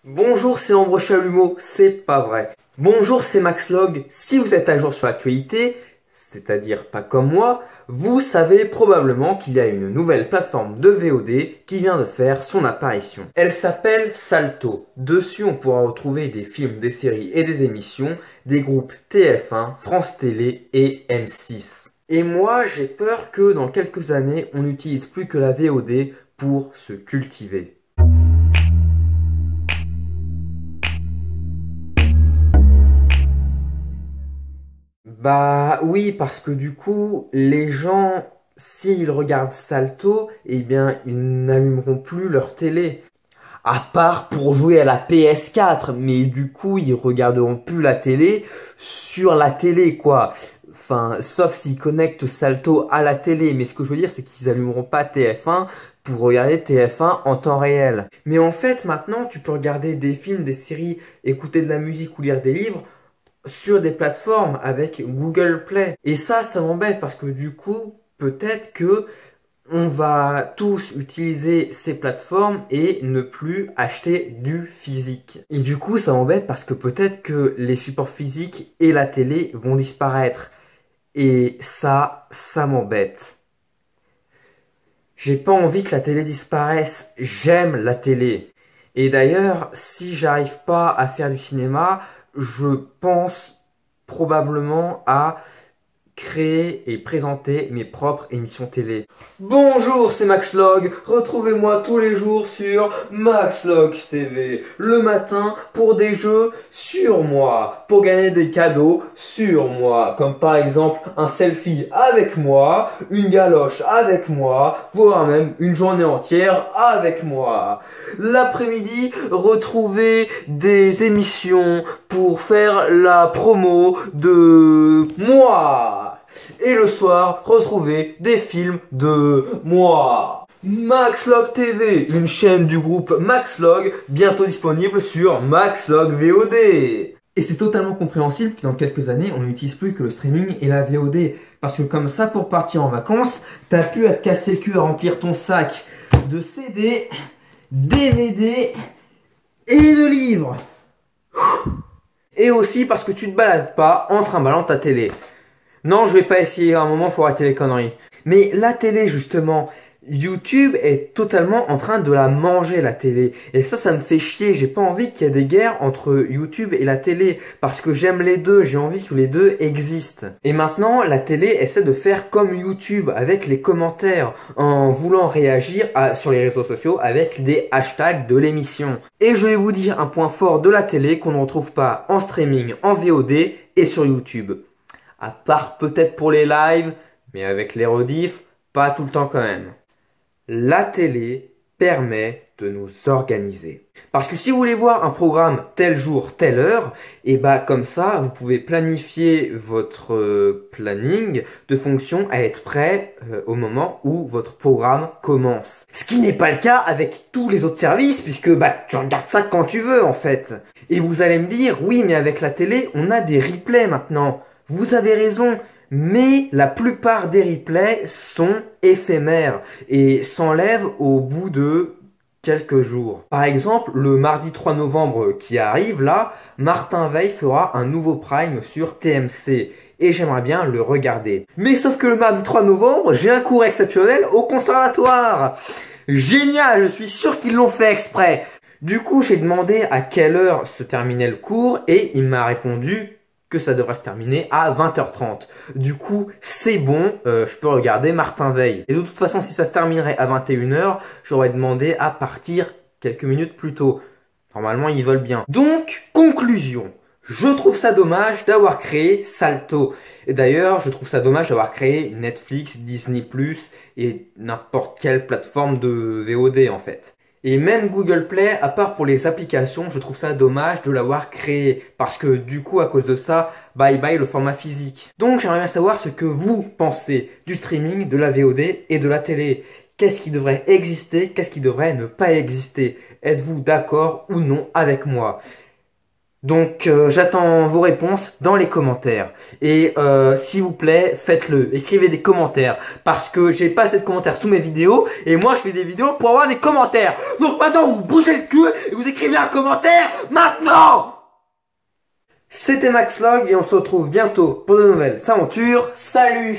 Bonjour, c'est Ambre Chalumeau, c'est pas vrai. Bonjour, c'est Maxlog. Si vous êtes à jour sur l'actualité, c'est-à-dire pas comme moi, vous savez probablement qu'il y a une nouvelle plateforme de VOD qui vient de faire son apparition. Elle s'appelle Salto. Dessus, on pourra retrouver des films, des séries et des émissions des groupes TF1, France Télé et M6. Et moi, j'ai peur que dans quelques années, on n'utilise plus que la VOD pour se cultiver. Bah oui, parce que du coup, les gens, s'ils regardent Salto, eh bien, ils n'allumeront plus leur télé. À part pour jouer à la PS4, mais du coup, ils regarderont plus la télé sur la télé, quoi. Enfin, sauf s'ils connectent Salto à la télé. Mais ce que je veux dire, c'est qu'ils allumeront pas TF1 pour regarder TF1 en temps réel. Mais en fait, maintenant, tu peux regarder des films, des séries, écouter de la musique ou lire des livres sur des plateformes avec Google Play. Et ça m'embête parce que du coup, peut-être que on va tous utiliser ces plateformes et ne plus acheter du physique. Et du coup, ça m'embête parce que peut-être que les supports physiques et la télé vont disparaître. Et ça m'embête. J'ai pas envie que la télé disparaisse. J'aime la télé. Et d'ailleurs, si j'arrive pas à faire du cinéma, je pense probablement à créer et présenter mes propres émissions télé. Bonjour, c'est Maxlog. Retrouvez-moi tous les jours sur Maxlog TV. Le matin pour des jeux sur moi, pour gagner des cadeaux sur moi, comme par exemple un selfie avec moi, une galoche avec moi, voire même une journée entière avec moi. L'après-midi, retrouvez des émissions pour faire la promo de moi. Et le soir, retrouvez des films de moi. Maxlog TV, une chaîne du groupe Maxlog, bientôt disponible sur Maxlog VOD. Et c'est totalement compréhensible que dans quelques années, on n'utilise plus que le streaming et la VOD. Parce que comme ça, pour partir en vacances, t'as pu à te casser le cul à remplir ton sac de CD, DVD et de livres. Et aussi parce que tu te balades pas en trimballant ta télé. Non, je vais pas essayer, à un moment, faut arrêter les conneries. Mais la télé, justement, YouTube est totalement en train de la manger, la télé. Et ça me fait chier. J'ai pas envie qu'il y ait des guerres entre YouTube et la télé. Parce que j'aime les deux, j'ai envie que les deux existent. Et maintenant, la télé essaie de faire comme YouTube, avec les commentaires, en voulant réagir sur les réseaux sociaux avec des hashtags de l'émission. Et je vais vous dire un point fort de la télé qu'on ne retrouve pas en streaming, en VOD et sur YouTube. À part peut-être pour les lives, mais avec les rediffs, pas tout le temps quand même. La télé permet de nous organiser. Parce que si vous voulez voir un programme tel jour, telle heure, et bah comme ça, vous pouvez planifier votre planning de fonction à être prêt au moment où votre programme commence. Ce qui n'est pas le cas avec tous les autres services, puisque bah tu regardes ça quand tu veux en fait. Et vous allez me dire, oui mais avec la télé, on a des replays maintenant. Vous avez raison, mais la plupart des replays sont éphémères et s'enlèvent au bout de quelques jours. Par exemple, le mardi 3 novembre qui arrive là, Martin Veil fera un nouveau prime sur TMC et j'aimerais bien le regarder. Mais sauf que le mardi 3 novembre, j'ai un cours exceptionnel au conservatoire. Génial, je suis sûr qu'ils l'ont fait exprès. Du coup, j'ai demandé à quelle heure se terminait le cours et il m'a répondu que ça devrait se terminer à 20h30. Du coup, c'est bon, je peux regarder Martin Veil. Et de toute façon, si ça se terminerait à 21h, j'aurais demandé à partir quelques minutes plus tôt. Normalement, ils veulent bien. Donc, conclusion. Je trouve ça dommage d'avoir créé Salto. Et d'ailleurs, je trouve ça dommage d'avoir créé Netflix, Disney+, et n'importe quelle plateforme de VOD en fait. Et même Google Play, à part pour les applications, je trouve ça dommage de l'avoir créé. Parce que du coup, à cause de ça, bye bye le format physique. Donc j'aimerais bien savoir ce que vous pensez du streaming, de la VOD et de la télé. Qu'est-ce qui devrait exister, qu'est-ce qui devrait ne pas exister? Êtes-vous d'accord ou non avec moi? Donc j'attends vos réponses dans les commentaires. Et s'il vous plaît, faites-le. Écrivez des commentaires. Parce que j'ai pas assez de commentaires sous mes vidéos. Et moi je fais des vidéos pour avoir des commentaires. Donc maintenant vous bougez le cul et vous écrivez un commentaire maintenant. C'était Maxlog et on se retrouve bientôt pour de nouvelles aventures. Salut!